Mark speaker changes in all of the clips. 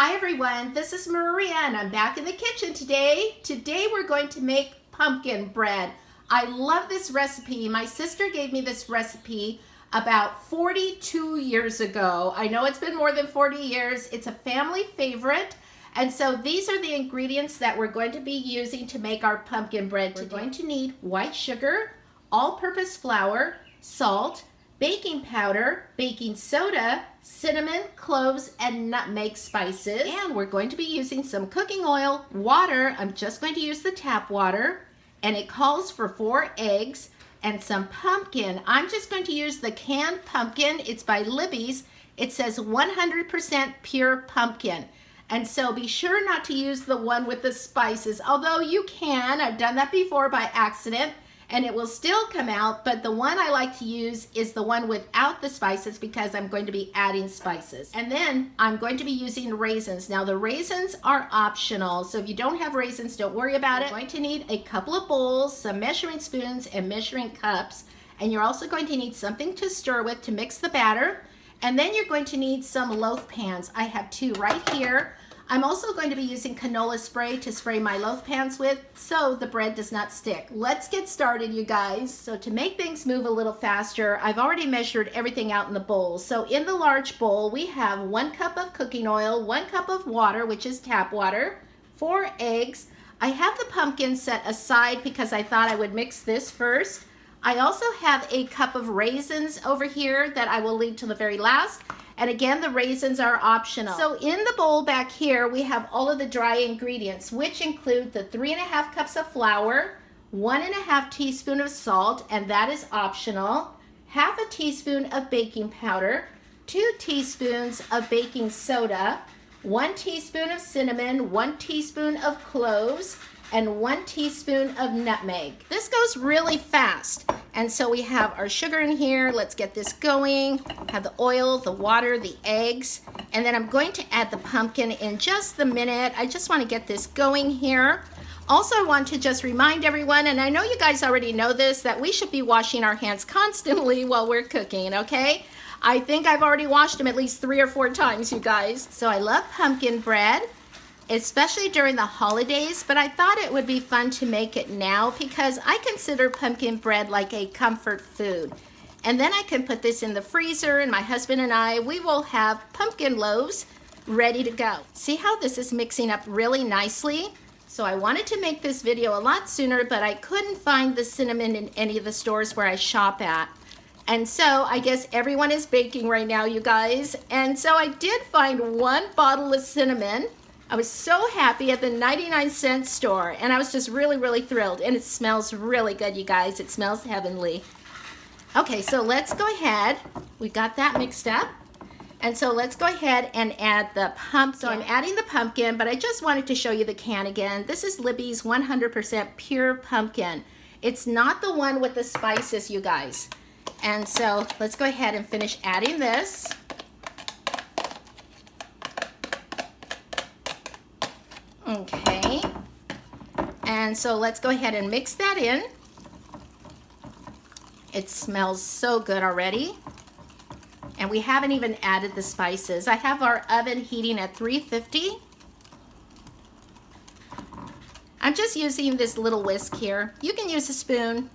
Speaker 1: Hi everyone, this is Maria and I'm back in the kitchen today. Today we're going to make pumpkin bread. I love this recipe. My sister gave me this recipe about 42 years ago. I know it's been more than 40 years. It's a family favorite. And so these are the ingredients that we're going to be using to make our pumpkin bread today. We're going to need white sugar, all-purpose flour, salt, baking powder, baking soda, cinnamon, cloves, and nutmeg spices. And we're going to be using some cooking oil, water. I'm just going to use the tap water. And it calls for 4 eggs and some pumpkin. I'm just going to use the canned pumpkin. It's by Libby's. It says 100% pure pumpkin. And so be sure not to use the one with the spices, although you can. I've done that before by accident and it will still come out, but the one I like to use is the one without the spices because I'm going to be adding spices. And then I'm going to be using raisins. Now the raisins are optional, so if you don't have raisins, don't worry about it. You're going to need a couple of bowls, some measuring spoons and measuring cups, and you're also going to need something to stir with to mix the batter. And then you're going to need some loaf pans. I have 2 right here. I'm also going to be using canola spray to spray my loaf pans with so the bread does not stick. Let's get started, you guys. So to make things move a little faster, I've already measured everything out in the bowl. So in the large bowl, we have 1 cup of cooking oil, 1 cup of water, which is tap water, 4 eggs. I have the pumpkin set aside because I thought I would mix this first. I also have a cup of raisins over here that I will leave till the very last. And again, the raisins are optional. So in the bowl back here, we have all of the dry ingredients, which include the 3½ cups of flour, 1½ teaspoon of salt, and that is optional, ½ teaspoon of baking powder, 2 teaspoons of baking soda, 1 teaspoon of cinnamon, 1 teaspoon of cloves, and 1 teaspoon of nutmeg. This goes really fast. And so we have our sugar in here. Let's get this going. Have the oil, the water, the eggs, and then I'm going to add the pumpkin in just a minute. I just want to get this going here. Also, I want to just remind everyone, and I know you guys already know this, that we should be washing our hands constantly while we're cooking, okay? I think I've already washed them at least 3 or 4 times, you guys. So I love pumpkin bread, especially during the holidays, but I thought it would be fun to make it now because I consider pumpkin bread like a comfort food. And then I can put this in the freezer and my husband and I, we will have pumpkin loaves ready to go. See how this is mixing up really nicely? So I wanted to make this video a lot sooner, but I couldn't find the cinnamon in any of the stores where I shop at. And so I guess everyone is baking right now, you guys. And so I did find 1 bottle of cinnamon. I was so happy at the 99-cent store, and I was just really thrilled. And it smells really good, you guys. It smells heavenly. Okay, so let's go ahead. We got that mixed up. And so let's go ahead and add the pumpkin. So I'm adding the pumpkin, but I just wanted to show you the can again. This is Libby's 100% pure pumpkin. It's not the one with the spices, you guys. And so let's go ahead and finish adding this. Okay, and so let's go ahead and mix that in. It smells so good already. And we haven't even added the spices. I have our oven heating at 350. I'm just using this little whisk here. You can use a spoon.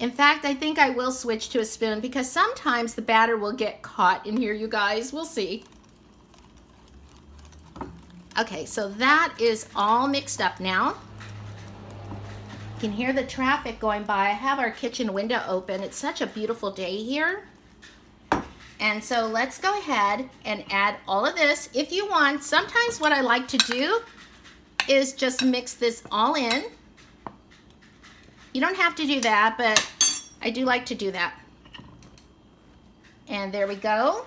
Speaker 1: In fact, I think I will switch to a spoon because sometimes the batter will get caught in here, you guys. We'll see. Okay, so that is all mixed up now. You can hear the traffic going by. I have our kitchen window open. It's such a beautiful day here. And so let's go ahead and add all of this. If you want, sometimes what I like to do is just mix this all in. You don't have to do that, but I do like to do that. And there we go.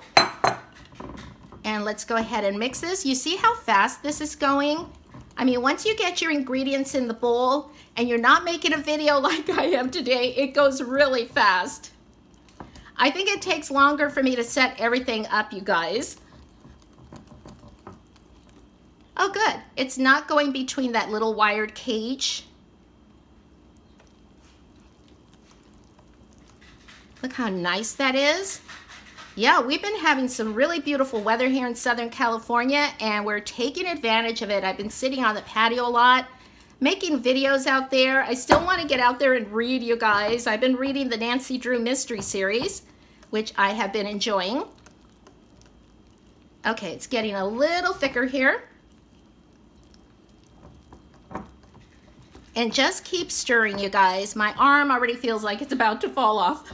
Speaker 1: And let's go ahead and mix this. You see how fast this is going? I mean, once you get your ingredients in the bowl and you're not making a video like I am today, it goes really fast. I think it takes longer for me to set everything up, you guys. Oh, good. It's not going between that little wired cage. Look how nice that is. Yeah, we've been having some really beautiful weather here in Southern California, and we're taking advantage of it. I've been sitting on the patio a lot, making videos out there. I still want to get out there and read, you guys. I've been reading the Nancy Drew mystery series, which I have been enjoying. Okay, it's getting a little thicker here. And just keep stirring, you guys. My arm already feels like it's about to fall off.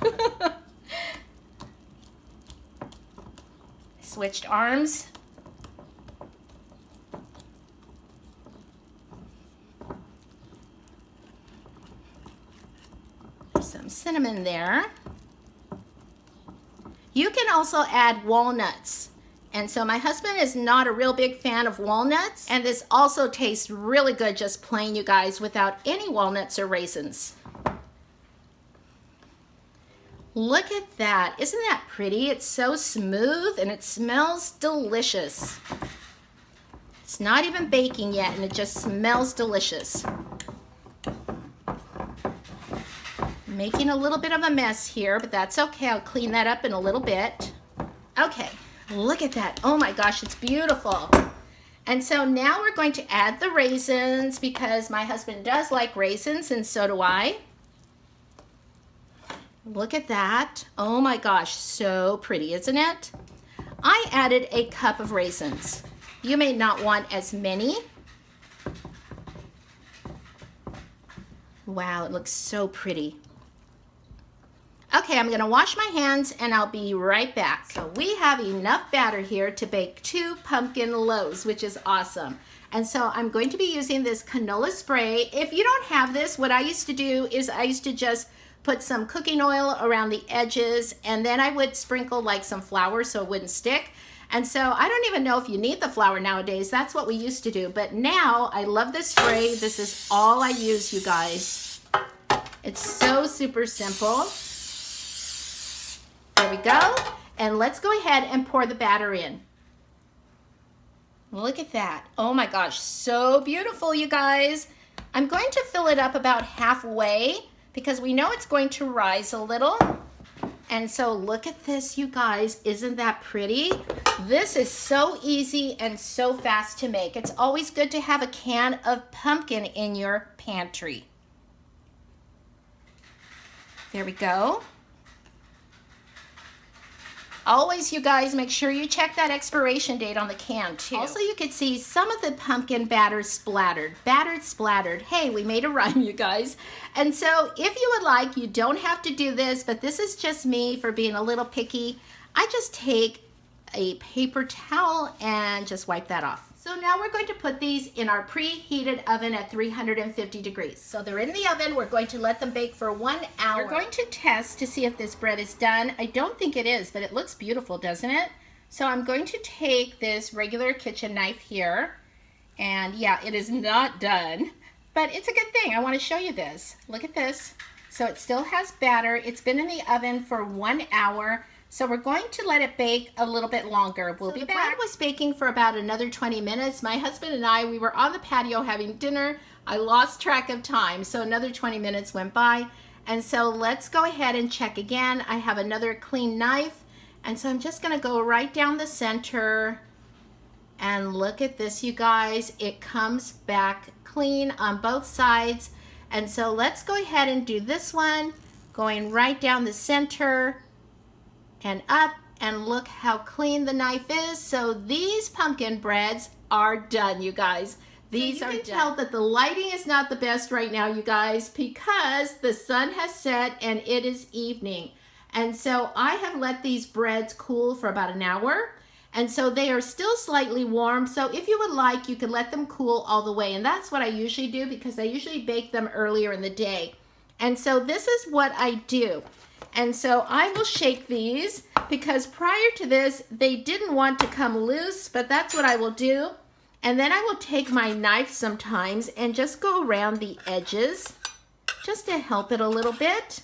Speaker 1: Switched arms. Some cinnamon there. You can also add walnuts. And so my husband is not a real big fan of walnuts. And this also tastes really good just plain, you guys, without any walnuts or raisins. Look at that. Isn't that pretty? It's so smooth and it smells delicious. It's not even baking yet and it just smells delicious. Making a little bit of a mess here, but that's okay. I'll clean that up in a little bit. Okay, look at that. Oh my gosh, it's beautiful. And so now we're going to add the raisins because my husband does like raisins and so do I. Look at that. Oh my gosh, so pretty, isn't it? I added a cup of raisins. You may not want as many. Wow, it looks so pretty. Okay, I'm gonna wash my hands and I'll be right back. So we have enough batter here to bake 2 pumpkin loaves, which is awesome. And so I'm going to be using this canola spray. If you don't have this, what I used to do is I used to just put some cooking oil around the edges and then I would sprinkle like some flour so it wouldn't stick. And so I don't even know if you need the flour nowadays. That's what we used to do. But now I love this spray. This is all I use, you guys. It's so super simple. There we go. And let's go ahead and pour the batter in. Look at that. Oh my gosh, so beautiful, you guys. I'm going to fill it up about halfway because we know it's going to rise a little. And so look at this, you guys. Isn't that pretty? This is so easy and so fast to make. It's always good to have a can of pumpkin in your pantry. There we go. Always, you guys, make sure you check that expiration date on the can too. Also, you could see some of the pumpkin batter splattered. Battered, splattered. Hey, we made a rhyme, you guys. And so if you would like, you don't have to do this, but this is just me for being a little picky. I just take a paper towel and just wipe that off. So now we're going to put these in our preheated oven at 350 degrees. So they're in the oven. We're going to let them bake for 1 hour. We're going to test to see if this bread is done. I don't think it is, but it looks beautiful, doesn't it? So I'm going to take this regular kitchen knife here. And yeah, it is not done, but it's a good thing. I want to show you this. Look at this. So it still has batter. It's been in the oven for 1 hour. So we're going to let it bake a little bit longer. We'll be back. The bread was baking for about another 20 minutes. My husband and I, we were on the patio having dinner. I lost track of time, so another 20 minutes went by. And so let's go ahead and check again. I have another clean knife. And so I'm just gonna go right down the center. And look at this, you guys. It comes back clean on both sides. And so let's go ahead and do this one, going right down the center and up, and look how clean the knife is. So these pumpkin breads are done, you guys. These are done. You can tell that the lighting is not the best right now, you guys, because the sun has set and it is evening. And so I have let these breads cool for about an hour. And so they are still slightly warm. So if you would like, you can let them cool all the way. And that's what I usually do because I usually bake them earlier in the day. And so this is what I do. And so I will shake these because prior to this, they didn't want to come loose, but that's what I will do. And then I will take my knife sometimes and just go around the edges just to help it a little bit.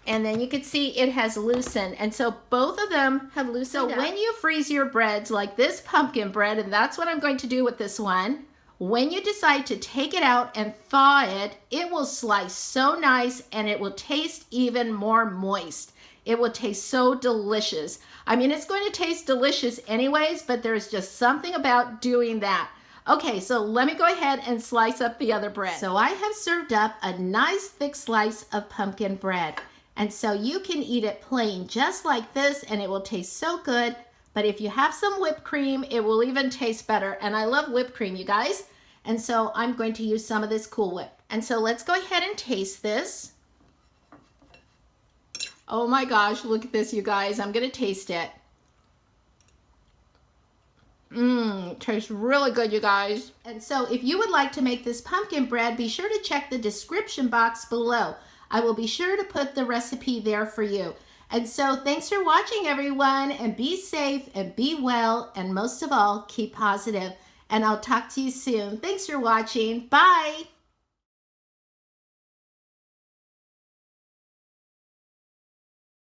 Speaker 1: And then you can see it has loosened. And so both of them have loosened. So when you freeze your breads like this pumpkin bread, and that's what I'm going to do with this one, When you decide to take it out and thaw it, it will slice so nice and it will taste even more moist. It will taste so delicious. I mean, it's going to taste delicious anyways, but there's just something about doing that. Okay, so let me go ahead and slice up the other bread. So I have served up a nice thick slice of pumpkin bread. And so you can eat it plain just like this and it will taste so good. But if you have some whipped cream, it will even taste better. And I love whipped cream, you guys. And so I'm going to use some of this Cool Whip. And so let's go ahead and taste this. Oh my gosh, look at this, you guys. I'm going to taste it. Tastes really good, you guys. And so if you would like to make this pumpkin bread, be sure to check the description box below. I will be sure to put the recipe there for you. And so thanks for watching, everyone, and be safe and be well, and most of all, keep positive. And I'll talk to you soon. Thanks for watching. Bye.